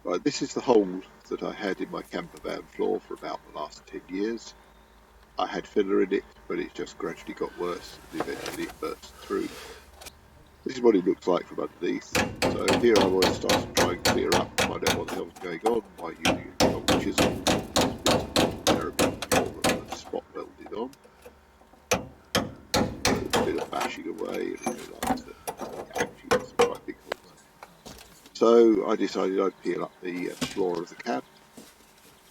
Right, this is the hole that I had in my camper van floor for about the last 10 years. I had filler in it, but it just gradually got worse and eventually it burst through. This is what it looks like from underneath. So here I was starting to try and clear up, find out what the hell's going on by using a old chisel. There a bit more of the spot welded on. A bit of bashing away and realised that actually there's some quite big holes. So I decided I'd peel up the floor of the cab.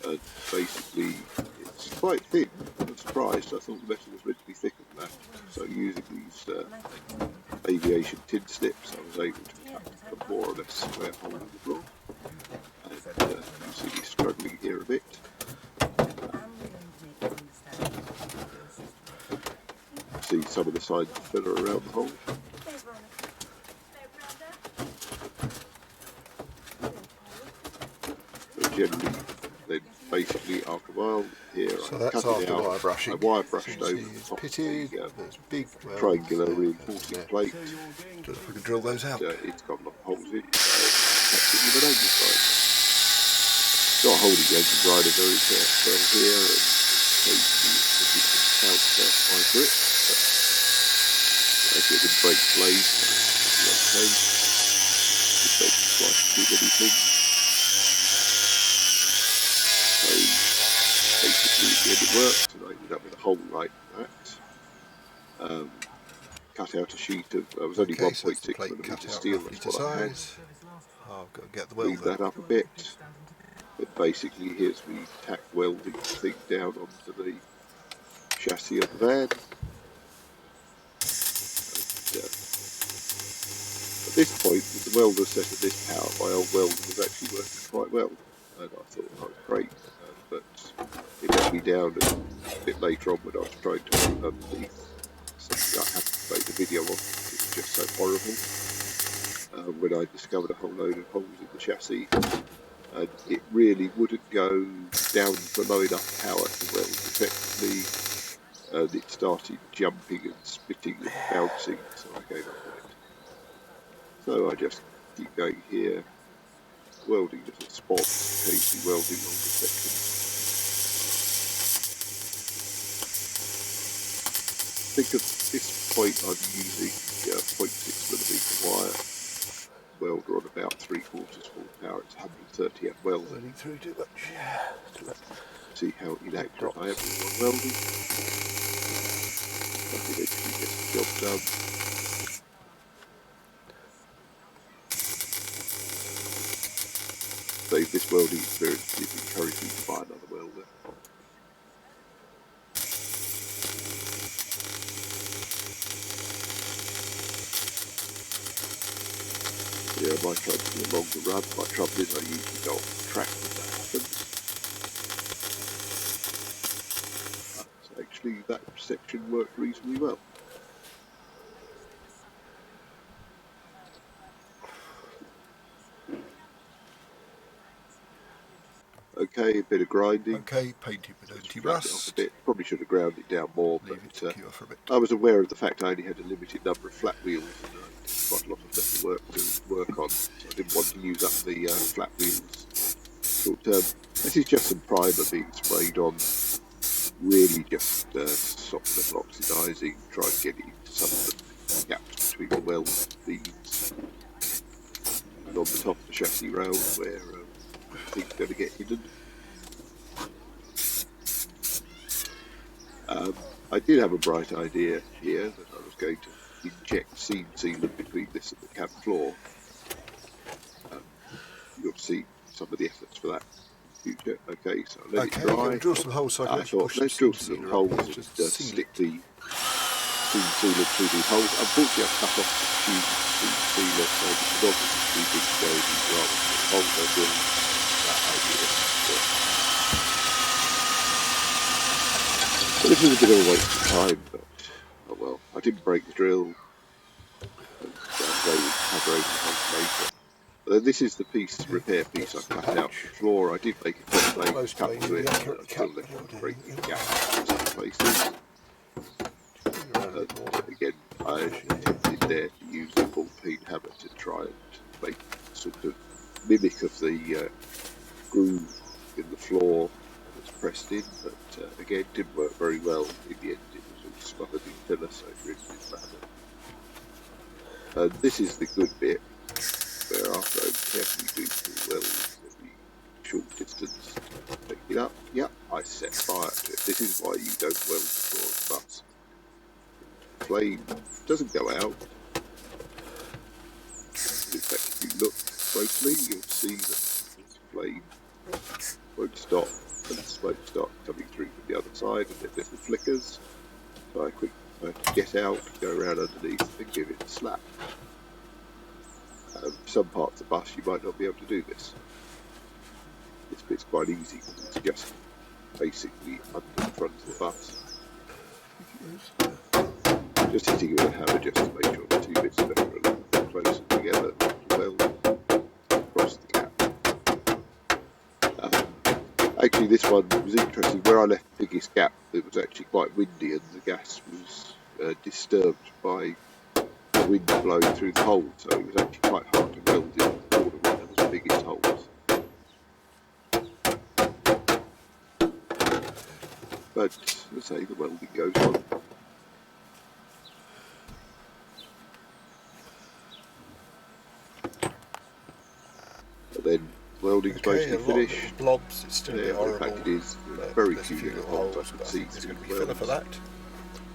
And basically it's quite thin. I was surprised. I thought the metal was meant to be thicker than that. So using these aviation tin snips, I was able to cut a more or less square hole in the floor. And you see me struggling here a bit. See some of the signs of filler around the hole. So generally, then basically after a while, here so I that's cut it after out. wire brushing. I wire brushed over it's the top pitted, of there's big triangular reinforcing plate. Don't know if we can drill those out. It's got a lot of holes in it, so I kept it with an angle grinder. Not holding the angle grinder very well here, and occasionally it's a different counter my grip, but as it would break the blade, it's okay. It makes quite too many things. So basically at the end it worked, and I ended up with a hole like that. Cut out a sheet of, it was only 1.6mm steel, that's what I had. I've got to get the Cleaned that up a bit. But basically here's me tack welding the thing down onto the chassis of the van. And, at this point, with the welder set at this power, my old welder was actually working quite well. And I thought that was great. But it let me down a bit later on when I was trying to put underneath something I happened to make the video on. It was just so horrible. When I discovered a whole load of holes in the chassis, and it really wouldn't go down for low enough power to weld effectively, and it started jumping and spitting and bouncing, so I gave up on it. So I just keep going here, welding little spots, occasionally welding longer sections. I think at this point I'm using 0.6mm wire. Welder on about 3/4 full power. It's 130 amp weld. Welding through too much. See how inaccurate I am with my welding. But eventually gets the job done. So this welding experience did encourage me to buy another welder. Yeah, I might try to do a longer run. My trouble is I usually go off the track when that happens. But actually that section worked reasonably well. Okay, a bit of grinding. Okay, painted with anti-rust. Probably should have ground it down more, Leave it to cure for a bit. I was aware of the fact I only had a limited number of flat wheels and quite a lot of metal work to work on, so I didn't want to use up the flat wheels short term. This is just some primer being sprayed on, really just stop metal oxidising, try and get it into some of the gaps between the weld beads and on the top of the chassis rail where things are going to get hidden. I did have a bright idea here that I was going to inject seam sealant between this and the cab floor. You'll see some of the efforts for that in the future. Okay, so let it dry. Drill some holes so I thought, let's drill some holes and just stick the seam sealant through these holes. Unfortunately, I've cut off the tube seam sealant, so it's not too big to go in rather than the holes I drilled. That idea. So this is a bit of a waste of time, but oh well. I didn't break the drill, and they would cover over the holes later. But then this is the repair piece I cut out the floor. I did make a template, cut to it, until they could break the gaps in some places. Again, I attempted there to use a ball peen hammer to try and make sort of mimic of the groove in the floor was pressed in, but again didn't work very well. In the end it was all smothered in filler, so it really didn't matter. And this is the good bit, where after I carefully do 4 welds every short distance, take it up, yep, I set fire to it. This is why you don't weld the floor of the bus. The flame doesn't go out. In fact, if you look closely, you'll see that this flame won't stop, and the smoke starts coming through from the other side, and it little flickers. So I get out, go around underneath, and give it a slap. Some parts of the bus you might not be able to do this. This bit's quite easy because it's just basically under the front of the bus. Just hitting it with a hammer just to make sure the 2 bits of metal are a little bit closer together to weld across the gap. Actually, this one was interesting. Where I left the biggest gap, it was actually quite windy, and the gas was disturbed by the wind blowing through the hole, so it was actually quite hard to weld in the corner where there was the biggest holes. But as I say, the welding goes on. And then welding's mostly finished. Blobs, it's still a bit horrible. In fact, it is very few little holes I can see through the welds. For that.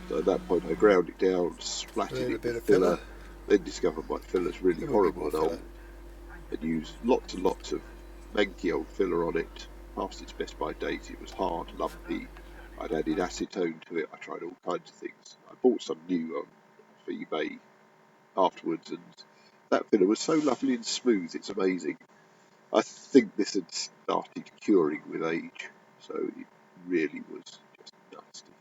So at that point I ground it down, splattered it with filler, then discovered my filler's really horrible and old, and used lots and lots of manky old filler on it. Past its best by date, it was hard, lumpy. I'd added acetone to it, I tried all kinds of things. I bought some new off eBay afterwards, and that filler was so lovely and smooth, it's amazing. I think this had started curing with age, so it really was just nasty.